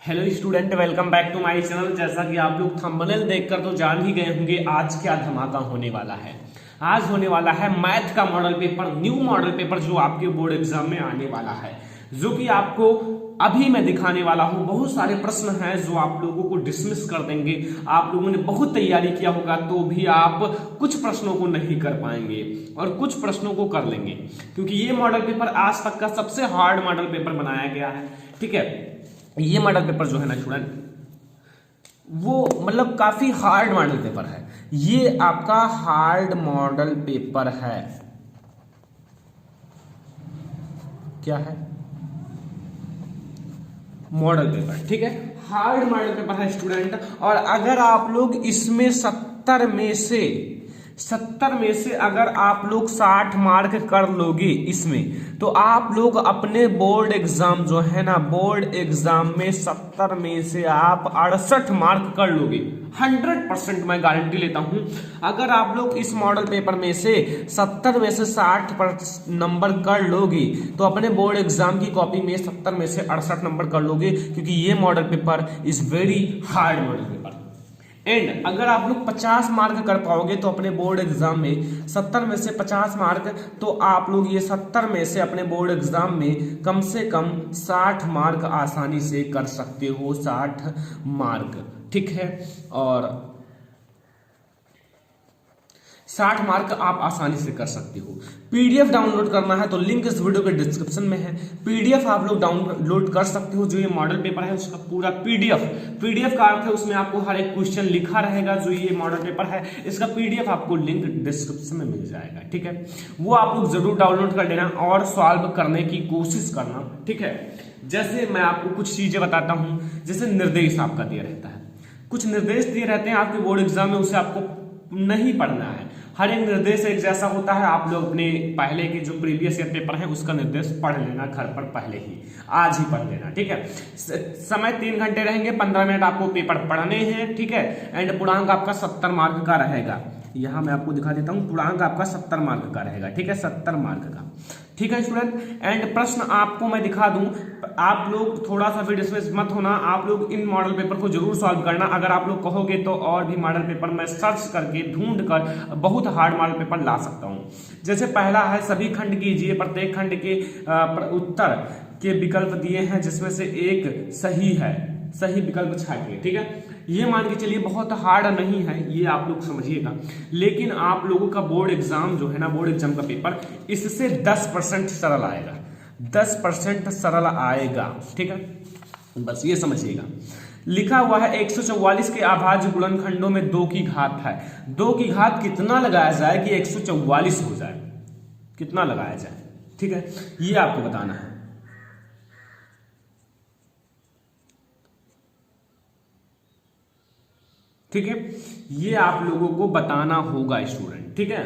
Hello student, welcome back to my channel. जैसा कि आप लोग थंबनेल देखकर तो जान ही गए होंगे आज क्या धमाका होने वाला है। आज होने वाला है मैथ का model paper, new model paper जो आपके बोर्ड एग्जाम में आने वाला है, जो कि आपको अभी मैं दिखाने वाला हूं। बहुत सारे प्रश्न हैं जो आप लोगों को डिसमिस कर देंगे। आप लोगों ने बहुत तैयारी किया होगा तो भी आप कुछ प्रश्नों को नहीं कर पाएंगे और कुछ प्रश्नों को कर लेंगे, क्योंकि ये मॉडल पेपर आज तक का सबसे हार्ड मॉडल पेपर बनाया गया है। ठीक है, ये मॉडल पेपर जो है ना स्टूडेंट, वो मतलब काफी हार्ड मॉडल पेपर है। ये आपका हार्ड मॉडल पेपर है। क्या है? Model paper. ठीक है, हार्ड मॉडल पेपर है स्टूडेंट। और अगर आप लोग इसमें 70 में से अगर आप लोग 60 मार्क कर लोगे इसमें, तो आप लोग अपने बोर्ड एग्जाम जो है ना, बोर्ड एग्जाम में 70 में से आप 68 मार्क कर लोगे। 100% मैं गारंटी लेता हूं। अगर आप लोग इस मॉडल पेपर में से 70 में से 60 नंबर कर लोगे तो अपने बोर्ड एग्जाम की कॉपी में 70 में से 68 नंबर कर लोगे, क्योंकि ये model paper is very hard model paper. And अगर आप लोग 50 मार्क कर पाओगे तो अपने बोर्ड एग्जाम में 70 में से 50 मार्क, तो आप लोग ये 70 में से अपने बोर्ड एग्जाम में कम से कम 60 मार्क आसानी से कर सकते हो। 60 मार्क, ठीक है। और 60 मार्क आप आसानी से कर सकते हो। पीडीएफ डाउनलोड करना है तो लिंक इस वीडियो के डिस्क्रिप्शन में है। पीडीएफ आप लोग डाउनलोड कर सकते हो। जो ये मॉडल पेपर है उसका पूरा पीडीएफ का अर्थ है उसमें आपको हर एक क्वेश्चन लिखा रहेगा। जो ये मॉडल पेपर है इसका पीडीएफ आपको लिंक डिस्क्रिप्शन में मिल जाएगा। ठीक है, वो आप लोग जरूर डाउनलोड कर लेना और सॉल्व करने की कोशिश करना। ठीक है, जैसे मैं आपको कुछ चीजें बताता हूं, जैसे निर्देश आपका दिया रहता है, कुछ निर्देश दिए रहते हैं आपके बोर्ड एग्जाम में, उसे आपको नहीं पढ़ना है। हर एक निर्देश एक जैसा होता है। आप लोग अपने पहले के जो प्रीवियस ईयर पेपर है उसका निर्देश पढ़ लेना घर पर, पहले ही आज ही पढ़ लेना। ठीक है, समय 3 घंटे रहेंगे, 15 मिनट आपको पेपर पढ़ने हैं। ठीक है, एंड पूर्णांक आपका 70 मार्क का रहेगा। यहां मैं आपको दिखा देता हूं, पूर्णांक आपका 70 मार्क का रहेगा। ठीक है, 70 मार्क का। ठीक है स्टूडेंट, एंड प्रश्न आपको मैं दिखा दूं, आप लोग थोड़ा सा भी डिस्मिस मत होना। आप लोग इन मॉडल पेपर को जरूर सॉल्व करना। अगर आप लोग कहोगे तो और भी मॉडल पेपर मैं सर्च करके ढूंढ कर बहुत हार्ड मॉडल पेपर ला सकता हूं। जैसे पहला है, सभी खंड कीजिए, प्रत्येक खंड के उत्तर के विकल्प दिए हैं जिसमें से एक सही है, सही विकल्प छाटिए। ठीक है, ये मान के चलिए बहुत हार्ड नहीं है, ये आप लोग समझिएगा। लेकिन आप लोगों का बोर्ड एग्जाम जो है ना, बोर्ड एग्जाम का पेपर इससे 10% सरल आएगा। 10% सरल आएगा। ठीक है, बस ये समझिएगा। लिखा हुआ है 144 के अभाज्य गुणनखंडों में 2 की घात है। 2 की घात कितना लगाया जाए कि 144 हो जाए, कितना लगाया जाए? ठीक है, ये आपको बताना है। ठीक है, ये आप लोगों को बताना होगा स्टूडेंट। ठीक है,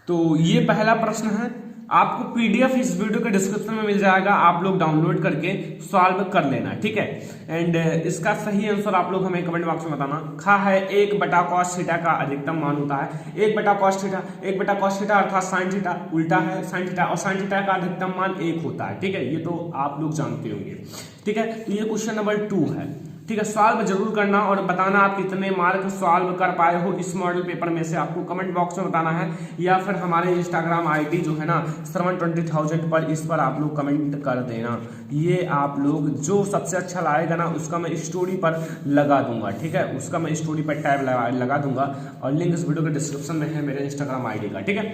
तो ये पहला प्रश्न है। आपको पीडीएफ इस वीडियो के डिस्क्रिप्शन में मिल जाएगा, आप लोग डाउनलोड करके सॉल्व कर लेना। ठीक है, एंड इसका सही आंसर आप लोग हमें कमेंट बॉक्स में बताना। खा है 1/cos थीटा का अधिकतम मान होता है 1/cos थीटा। 1/cos थीटा अर्थात साइन थीटा उल्टा है साइन थीटा, और साइन थीटा का अधिकतम मान 1 होता है। ठीक है, ये तो आप लोग जानते होंगे। ठीक है, तो ये क्वेश्चन नंबर 2 है। ठीक है, सॉल्व जरूर करना और बताना आप कितने मार्क सॉल्व कर पाए हो इस मॉडल पेपर में से। आपको कमेंट बॉक्स में बताना है, या फिर हमारे इंस्टाग्राम आईडी जो है ना श्रवण 20,000 पर, इस पर आप लोग कमेंट कर देना। ये आप लोग जो सबसे अच्छा लाएगा ना उसका मैं स्टोरी पर लगा दूंगा। ठीक है, उसका मैं स्टोरी पर टैग लगा दूंगा और लिंक इस वीडियो के डिस्क्रिप्शन में है मेरे इंस्टाग्राम आईडी का। ठीक है,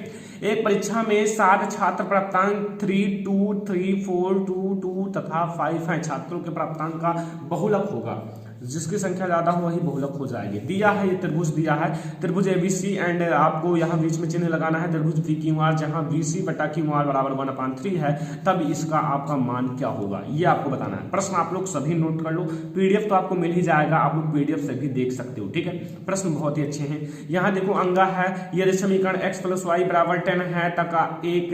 एक परीक्षा में 7 छात्र प्राप्तांक 3, 2, 3, 4, 2, 2 तथा 5 है। छात्रों के प्राप्तांक का बहुलक होगा, जिसकी संख्या ज्यादा हो वही बहुलक हो जाएगी। दिया है, ये त्रिभुज दिया है, त्रिभुज एबीसी, एंड आपको यहाँ बीच में चिन्ह लगाना है त्रिभुज पीक्यूआर, जहां BC/क्यूआर बराबर 1/3 है, तब इसका आपका मान क्या होगा ये आपको बताना है। प्रश्न आप लोग सभी नोट कर लो, पीडीएफ तो आपको मिल ही जाएगा, आप लोग पीडीएफ से भी देख सकते हो। ठीक है, प्रश्न बहुत ही अच्छे हैं। यहाँ देखो अंगा है, यदि समीकरण x + y = 10 है तथा x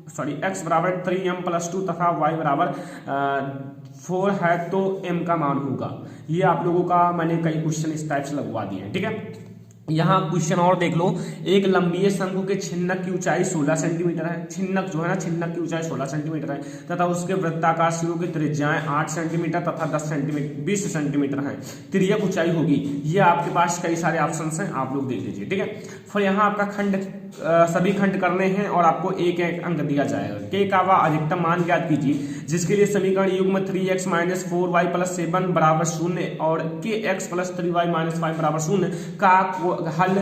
= 3m+2 तथा y = 4 है तो m का मान होगा। ये आप लोगों का मैंने कई क्वेश्चन इस टाइप से लगवा दिए हैं। ठीक है, यहाँ क्वेश्चन और देख लो, एक लंबी शंकु के छिन्नक की ऊंचाई 16 सेंटीमीटर है। छिन्नक जो है ना, छिन्नक की ऊंचाई 16 सेंटीमीटर है तथा उसके वृत्ताकार सिरों की त्रिज्याएं 8 सेंटीमीटर तथा 20 सेंटीमीटर है। तिर्यक ऊंचाई होगी। ये आपके पास कई सारे ऑप्शन हैं, आप लोग देख लीजिए, ठीक है। फिर यहाँ आपका खंड, सभी खंड करने हैं और आपको एक एक अंक दिया जाएगा। के का वा अधिकतम मान ज्ञात कीजिए, जिसके लिए समीकरण युग्म 3x - 4y + 7 = 0 और kx + 3y - 5 = 0 का हल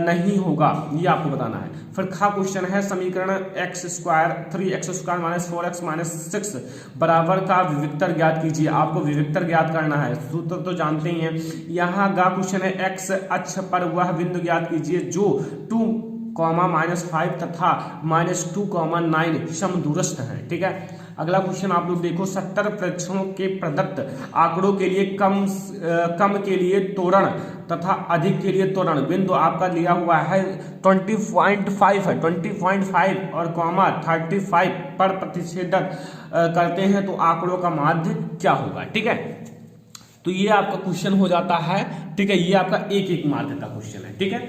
नहीं होगा, ये आपको बताना है। फिर खा क्वेश्चन है, समीकरण 3x² - 4x - 6 बराबर का विविक्तर ज्ञात कीजिए। आपको विविक्तर ज्ञात करना है, सूत्र तो जानते ही हैं। यहाँ गा क्वेश्चन है, x अक्ष पर वह बिंदु ज्ञात कीजिए जो 2, -5 तथा -2, 9 समदूरस्थ है, ठीक है। अगला क्वेश्चन आप लोग देखो, 70 परीक्षणों के प्रदत्त आंकड़ों के लिए कम के लिए त्वरण तथा अधिक के लिए त्वरण बिंदु आपका लिया हुआ है 20.5 है, 20.5 और 35 पर प्रतिच्छेदक करते हैं तो आंकड़ों का माध्य क्या होगा, ठीक है। तो ये आपका क्वेश्चन हो जाता है, ठीक है। ये आपका एक मार्क का क्वेश्चन है, ठीक है।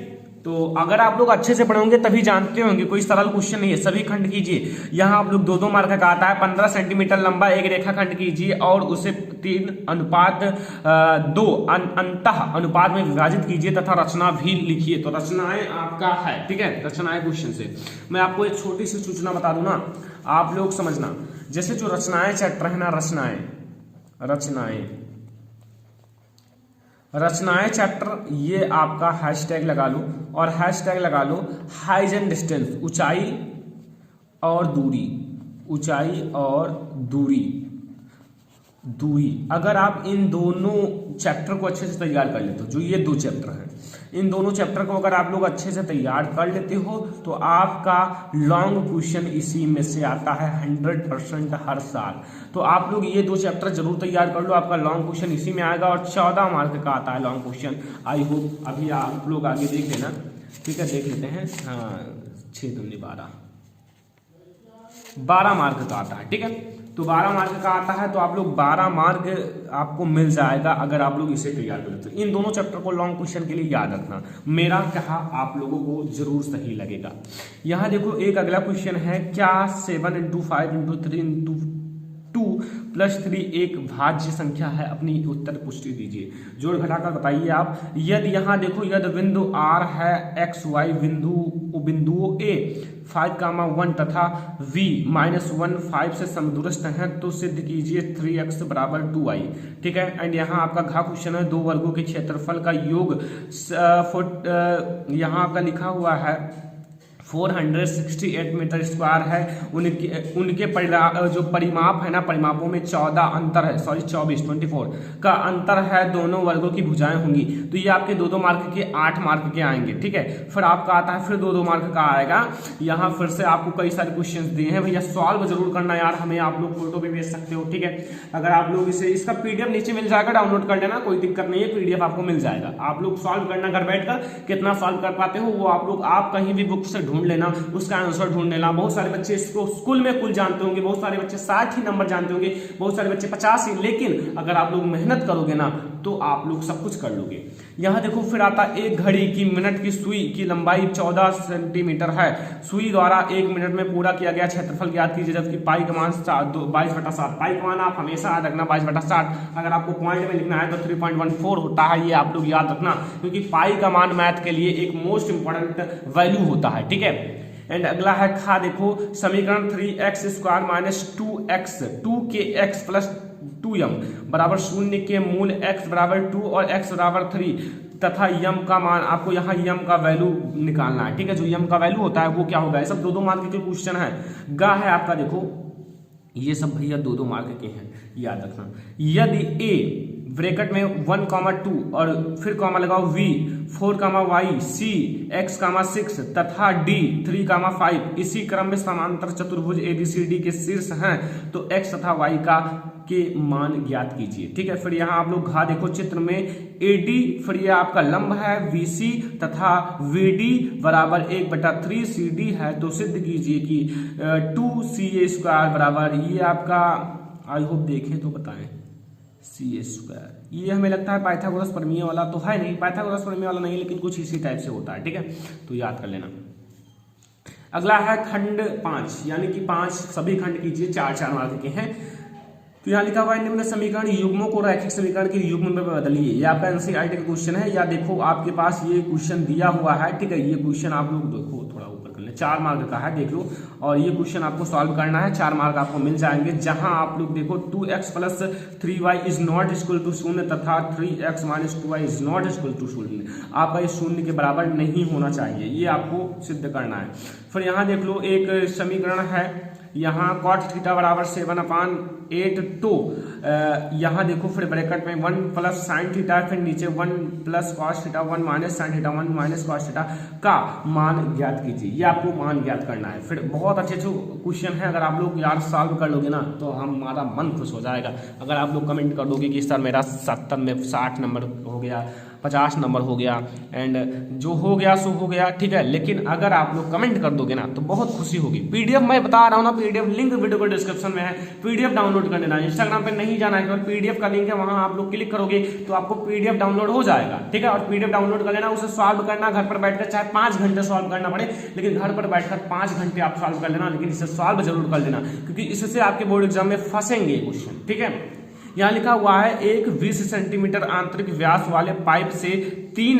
तो अगर आप लोग अच्छे से पढ़ोगे तभी जानते होंगे, कोई सरल क्वेश्चन नहीं है। सभी खंड कीजिए, यहाँ आप लोग 2 मार्क का आता है। 15 सेंटीमीटर लंबा एक रेखा खंड कीजिए और उसे 3:2 अंतः अनुपात में विभाजित कीजिए तथा रचना भी लिखिए। तो रचनाएं आपका है, ठीक है। रचनाएं क्वेश्चन से मैं आपको एक छोटी सी सूचना बता दूं ना, आप लोग समझना। जैसे जो रचनाएं चैप्टर है ना, रचनाएं चैप्टर, ये आपका हैशटैग लगा लो और हैशटैग लगा लो हाइट एंड डिस्टेंस, ऊंचाई और दूरी। अगर आप इन दोनों चैप्टर को अच्छे से तैयार कर लेते हो, जो ये 2 चैप्टर हैं, इन दोनों चैप्टर को अगर आप लोग अच्छे से तैयार कर लेते हो तो आपका लॉन्ग क्वेश्चन इसी में से आता है 100% हर साल। तो आप लोग ये 2 चैप्टर जरूर तैयार कर लो, आपका लॉन्ग क्वेश्चन इसी में आएगा और 14 मार्क का आता है लॉन्ग क्वेश्चन। आई होप अभी आप लोग आगे देख लेना, ठीक है। देख लेते हैं, हाँ 6 दूनी 12 मार्क का आता है, ठीक है। तो 12 मार्क का आता है, तो आप लोग 12 मार्क आपको मिल जाएगा अगर आप लोग इसे तैयार करें। तो इन दोनों चैप्टर को लॉन्ग क्वेश्चन के लिए याद रखना, मेरा कहा आप लोगों को जरूर सही लगेगा। यहाँ देखो एक अगला क्वेश्चन है, क्या 7 × 5 × 3 × 2 + 3 एक भाज्य संख्या है? अपनी उत्तर पुष्टि दीजिए, जोड़ घटाकर बताइए आप। यदि यहाँ देखो, यदि बिंदु R है, XY बिंदुओं A 5, 1 तथा V -1 5 से समदूरस्थ हैं तो सिद्ध कीजिए 3x = 2y, ठीक है। एंड यहाँ आपका घा क्वेश्चन है, 2 वर्गों के क्षेत्रफल का योग यहाँ आपका लिखा हुआ है 468 मीटर स्क्वायर है। उनके जो परिमाप है ना, परिमापों में 24 का अंतर है, दोनों वर्गों की भुजाएं होंगी। तो ये आपके 2 मार्क के 8 मार्क के आएंगे, ठीक है। फिर आपका आता है, फिर 2 मार्क का आएगा। यहाँ फिर से आपको कई सारे क्वेश्चंस दिए हैं भैया, सॉल्व जरूर करना यार, हमें आप लोग फोटो भी भेज सकते हो, ठीक है। अगर आप लोग इसका PDF नीचे मिल जाएगा, डाउनलोड कर लेना, कोई दिक्कत नहीं है, PDF आपको मिल जाएगा। आप लोग सॉल्व करना घर बैठकर, कितना सॉल्व कर पाते हो वो आप कहीं भी बुक से ढूंढ लेना, उसका आंसर ढूंढ लेना। बहुत सारे बच्चे इसको स्कूल में कुल जानते होंगे, बहुत सारे बच्चे 60 ही नंबर जानते होंगे, बहुत सारे बच्चे 50 ही, लेकिन अगर आप लोग मेहनत करोगे ना तो आप लोग सब कुछ कर लोगे। यहाँ देखो फिर आता, एक घड़ी की मिनट की सुई की लंबाई 14 सेंटीमीटर है। सुई द्वारा 1 मिनट में पूरा किया गया क्षेत्रफल ज्ञात कीजिए, जबकि पाई का मान 22/7। पाई का मान आप हमेशा याद रखना 22/7। अगर आपको पॉइंट में लिखना है तो 3.14 होता है, ये आप लोग याद रखना, क्योंकि पाई का मान मैथ के लिए एक मोस्ट इंपॉर्टेंट वैल्यू होता है, ठीक है। एंड अगला है खा, देखो समीकरण 3x² - 2x 2kx + 2m = 0 के मूल x = 2 और x = 3 तथा यम का मान, आपको यहाँ यम का वैल्यू निकालना है, ठीक है। जो यम का वैल्यू होता है वो क्या होगा, ये सब 2 मार्क के क्वेश्चन है। गा है आपका, देखो ये सब भैया 2 मार्क के हैं, याद रखना। यदि a ब्रैकेट में 1, 2 और फिर कॉमा लगाओ V 4, C x, 6 तथा D 3, 5 इसी क्रम में समांतर चतुर्भुज ABCD के शीर्ष हैं तो x तथा y के मान ज्ञात कीजिए, ठीक है। फिर यहाँ आप लोग घा देखो चित्र में AD, फिर ये आपका लंब है VC तथा VD = 1/3 CD है, तो सिद्ध कीजिए कि 2CA² बराबर, ये आपका आई होप देखें तो बताएं, c² ये हमें लगता है पाइथागोरस प्रमेय वाला तो है नहीं, पाइथागोरस प्रमेय वाला नहीं, लेकिन कुछ इसी टाइप से होता है, ठीक है, तो याद कर लेना। अगला है खंड 5, यानी कि 5 सभी खंड कीजिए, 4-4 मार्क के हैं। तो यहाँ लिखा हुआ है निम्न समीकरण युग्मों को रैखिक समीकरण के युग्म में बदलिए। ये आपका एनसीईआरटी का क्वेश्चन है, या देखो आपके पास ये क्वेश्चन दिया हुआ है, ठीक है, ये क्वेश्चन आप लोग देखो थोड़ा ऊपर कर ले, 4 मार्क का है, देख लो, और ये क्वेश्चन आपको सॉल्व करना है, 4 मार्क आपको मिल जाएंगे, जहां आप लोग देखो 2x + 3y is not equal to 0 तथा 3x - 2y is not equal to 0, आपका ये 0 के बराबर नहीं होना चाहिए, ये आपको सिद्ध करना है। फिर यहाँ देख लो एक समीकरण है, यहाँ cot θ बराबर 7/8, तो यहाँ देखो फिर ब्रैकेट में 1 + sin θ, फिर नीचे 1 + cos θ, 1 - sin θ, 1 - cos θ का मान ज्ञात कीजिए, ये आपको मान ज्ञात करना है। फिर बहुत अच्छे क्वेश्चन है, अगर आप लोग यार सॉल्व कर लोगे ना तो हमारा मन खुश हो जाएगा। अगर आप लोग कमेंट कर दोगे कि सर मेरा 70 में 60 नंबर हो गया, 50 नंबर हो गया, एंड जो हो गया सो हो गया, ठीक है, लेकिन अगर आप लोग कमेंट कर दोगे ना तो बहुत खुशी होगी। पीडीएफ मैं बता रहा हूँ ना, पीडीएफ लिंक वीडियो को डिस्क्रिप्शन में है, पीडीएफ डाउनलोड कर लेना। इंस्टाग्राम पे नहीं जाना है, पीडीएफ का लिंक है, वहां आप लोग क्लिक करोगे तो आपको पीडीएफ डाउनलोड हो जाएगा, ठीक है, और पीडीएफ डाउनलोड कर लेना, उसे सॉल्व करना घर पर बैठकर, चाहे 5 घंटे सॉल्व करना पड़े, लेकिन घर पर बैठकर 5 घंटे आप सॉल्व कर लेना, लेकिन इसे सॉल्व जरूर कर लेना, क्योंकि इससे आपके बोर्ड एग्जाम में फंसेंगे क्वेश्चन, ठीक है। यहाँ लिखा हुआ है एक 20 सेंटीमीटर आंतरिक व्यास वाले पाइप से 3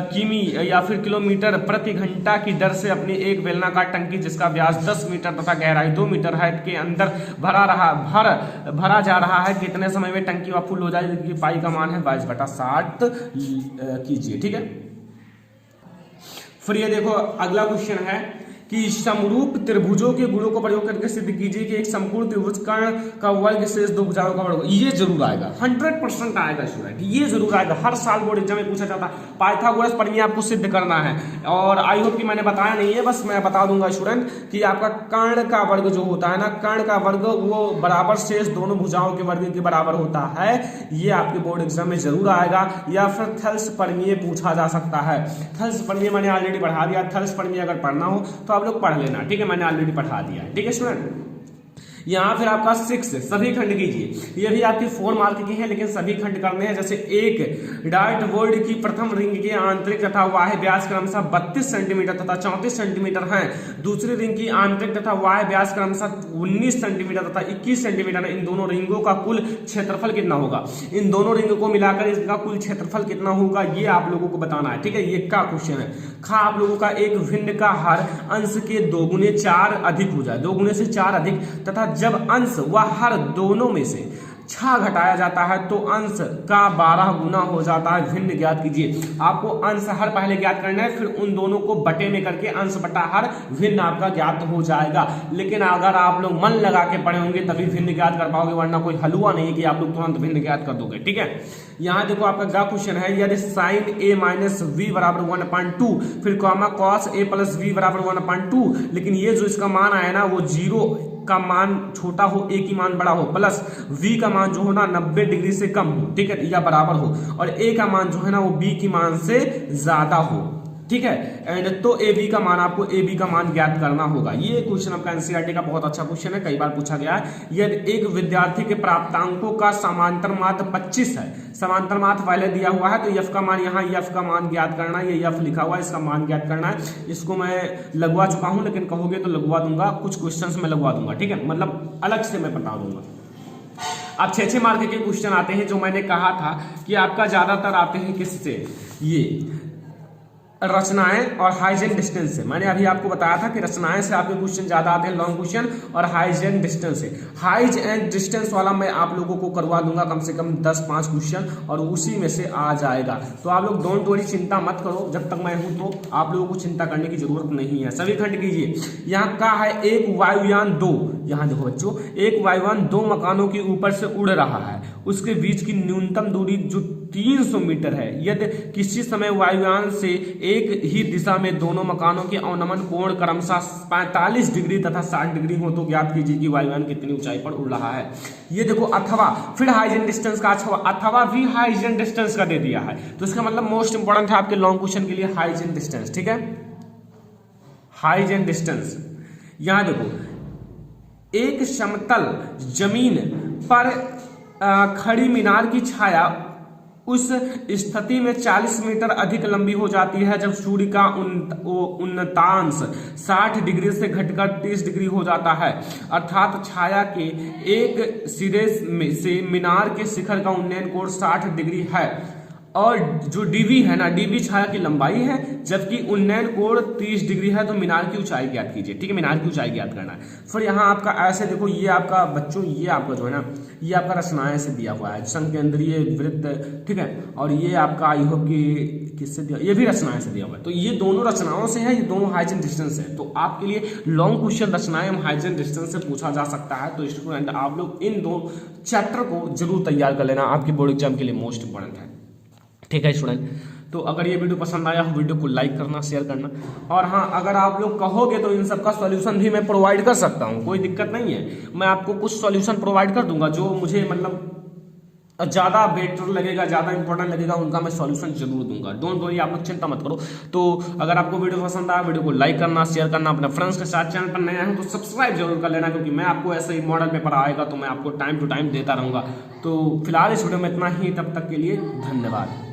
किमी या फिर किलोमीटर प्रति घंटा की दर से अपनी एक बेलनाकार टंकी जिसका व्यास 10 मीटर तथा गहराई 2 मीटर है के अंदर भरा जा रहा है, कितने समय में टंकी फुल हो जाएगी। पाई का मान है 22/60 कीजिए, ठीक है। फिर ये देखो अगला क्वेश्चन है कि समरूप त्रिभुजों के गुणों को प्रयोग करके सिद्ध कीजिए कि एक समकोण त्रिभुज कर्ण का वर्ग शेष 2 भुजाओं का वर्ग। ये जरूर आएगा, 100% आएगा स्टूडेंट, ये जरूर आएगा, हर साल बोर्ड एग्जाम में पूछा जाता है। पाइथागोरस प्रमेय आपको सिद्ध करना है, और आई होप कि मैंने बताया नहीं है, बस मैं बता दूंगा स्टूडेंट कि आपका कर्ण का वर्ग जो होता है ना, कर्ण का वर्ग वो बराबर शेष दोनों भुजाओं के वर्ग के बराबर होता है, ये आपके बोर्ड एग्जाम में जरूर आएगा। या फिर थेल्स प्रमेय पूछा जा सकता है, थेल्स प्रमेय मैंने ऑलरेडी पढ़ा दिया, थेल्स प्रमेय अगर पढ़ना हो तो आप लोग पढ़ लेना, ठीक है, मैंने ऑलरेडी पढ़ा दिया है, ठीक है स्टूडेंट। यहाँ फिर आपका 6 सभी खंड कीजिए, ये भी आपकी 4 मार्क की है, लेकिन सभी खंड करने हैं। जैसे एक डार्ट बोर्ड की प्रथम रिंग के आंतरिक तथा बाह्य व्यास क्रमशः 32 सेंटीमीटर तथा 34 सेंटीमीटर है, दूसरी रिंग की आंतरिक तथा बाह्य व्यास क्रमशः 19 सेंटीमीटर तथा 21 सेंटीमीटर है। इन दोनों रिंगों का कुल क्षेत्रफल कितना होगा, इन दोनों रिंगों को मिलाकर इसका कुल क्षेत्रफल कितना होगा, ये आप लोगों को बताना है, ठीक है। ये का क्वेश्चन है। खा आप लोगों का एक भिन्न का हर अंश के 2 गुने 4 अधिक हो जाए, 2 गुने से 4 अधिक, तथा जब अंश व हर दोनों में से 6 घटाया जाता है तो अंश का 12 गुना हो जाता है। भिन्न ज्ञात कीजिए। आपको अंश हर पहले ज्ञात करना है, फिर उन दोनों को बटे में करके अंश बटा हर भिन्न आपका ज्ञात हो जाएगा। लेकिन अगर आप लोग मन लगा के पढ़े होंगे तभी भिन्न ज्ञात कर पाओगे, वरना कोई हलवा नहीं है कि आप लोग तुरंत भिन्न ज्ञात कर दोगे, ठीक है। यहाँ देखो आपका गा क्वेश्चन है, यदि sin a - v बराबर 1/2, फिर कॉमा cos a + v बराबर 1/2, लेकिन ये जो इसका मान आया ना वो 0 का मान छोटा हो, a की मान बड़ा हो, प्लस v का मान जो हो ना 90 डिग्री से कम हो, ठीक है, या बराबर हो, और a का मान जो है ना वो b की मान से ज्यादा हो, ठीक है। एंड तो ए बी का मान, आपको ए बी का मान ज्ञात करना होगा। ये क्वेश्चन आपका एनसीईआरटी का बहुत अच्छा क्वेश्चन है, कई बार पूछा गया है। यदि एक विद्यार्थी के प्राप्तांकों का समांतर माध्य 25 है, समांतर माध्य पहले दिया हुआ है, तो एफ का मान, यहाँ एफ का मान ज्ञात करना है, ये एफ लिखा हुआ है, इसका मान ज्ञात करना है। इसको मैं लगवा चुका हूं, लेकिन कहोगे तो लगवा दूंगा, कुछ क्वेश्चन में लगवा दूंगा, ठीक है, मतलब अलग से मैं बता दूंगा। अब 6 मार्क के क्वेश्चन आते हैं, जो मैंने कहा था कि आपका ज्यादातर आते हैं किससे, ये रचनाएं और हाइजेन डिस्टेंस से। मैंने अभी आपको बताया था कि रचनाएं से आपके क्वेश्चन ज्यादा आते हैं, लॉन्ग क्वेश्चन, और हाइजेन डिस्टेंस से। हाइज एंड डिस्टेंस वाला मैं आप लोगों को करवा दूंगा कम से कम 10-5 क्वेश्चन, और उसी में से आ जाएगा। तो आप लोग डोंट वरी, चिंता मत करो, जब तक मैं हूं तो आप लोगों को चिंता करने की जरूरत नहीं है। सभी खंड कीजिए। यहाँ का है एक वायुयान 2, यहाँ देखो बच्चों, एक वायुयान 2 मकानों के ऊपर से उड़ रहा है, उसके बीच की न्यूनतम दूरी जो 300 मीटर है। यदि किसी समय वायुयान से एक ही दिशा में दोनों मकानों के अवनमन कोण क्रमशः 45 डिग्री तथा 60 डिग्री हो तो ज्ञात कीजिए कि वायुयान कितनी ऊंचाई पर उड़ रहा है। ये देखो अथवा, फिर हाइजेन डिस्टेंस का अथवा भी हाइजेन डिस्टेंस का दे दिया है, तो इसका मतलब मोस्ट इंपोर्टेंट है आपके लॉन्ग क्वेश्चन के लिए हाइजेन डिस्टेंस, ठीक है। हाइजेन डिस्टेंस, यहां देखो एक समतल जमीन पर खड़ी मीनार की छाया उस स्थिति में 40 मीटर अधिक लंबी हो जाती है जब सूर्य का उन्नतांश 60 डिग्री से घटकर 30 डिग्री हो जाता है। अर्थात छाया के एक सिरे से मीनार के शिखर का उन्नयन कोण 60 डिग्री है और जो डीवी है ना, डीवी छाया की लंबाई है, जबकि उन्नयन कोण 30 डिग्री है। तो मीनार की ऊंचाई ज्ञात कीजिए। ठीक है, मीनार की ऊंचाई ज्ञात करना है। फिर यहाँ आपका ऐसे देखो, ये आपका बच्चों, ये आपका जो है ना, ये आपका रचनाएं से दिया हुआ है, संकेंद्रीय वृत्त। ठीक है, और ये आपका आई होप कि किससे दिया, ये भी रचनाएं से दिया हुआ है। तो ये दोनों रचनाओं से है, ये दोनों हाइजन डिस्टेंस है। तो आपके लिए लॉन्ग क्वेश्चन रचनाएं हाइजन डिस्टेंस से पूछा जा सकता है। तो स्टूडेंट आप लोग इन दो चैप्टर को जरूर तैयार कर लेना, आपके बोर्ड एग्जाम के लिए मोस्ट इंपॉर्टेंट है। ठीक है स्टूडेंट, तो अगर ये वीडियो पसंद आया हो, वीडियो को लाइक करना, शेयर करना। और हाँ, अगर आप लोग कहोगे तो इन सब का सॉल्यूशन भी मैं प्रोवाइड कर सकता हूँ, कोई दिक्कत नहीं है। मैं आपको कुछ सॉल्यूशन प्रोवाइड कर दूंगा जो मुझे मतलब ज़्यादा बेटर लगेगा, ज़्यादा इंपॉर्टेंट लगेगा, उनका मैं सॉल्यूशन जरूर दूंगा। डोंट वरी, आप लोग चिंता मत करो। तो अगर आपको वीडियो पसंद आया, वीडियो को लाइक करना, शेयर करना, अपने फ्रेंड्स के साथ। चैनल पर नए आए हो तो सब्सक्राइब जरूर कर लेना, क्योंकि मैं आपको ऐसे ही मॉडल पेपर आएगा तो मैं आपको टाइम टू टाइम देता रहूँगा। तो फिलहाल इस वीडियो में इतना ही, तब तक के लिए धन्यवाद।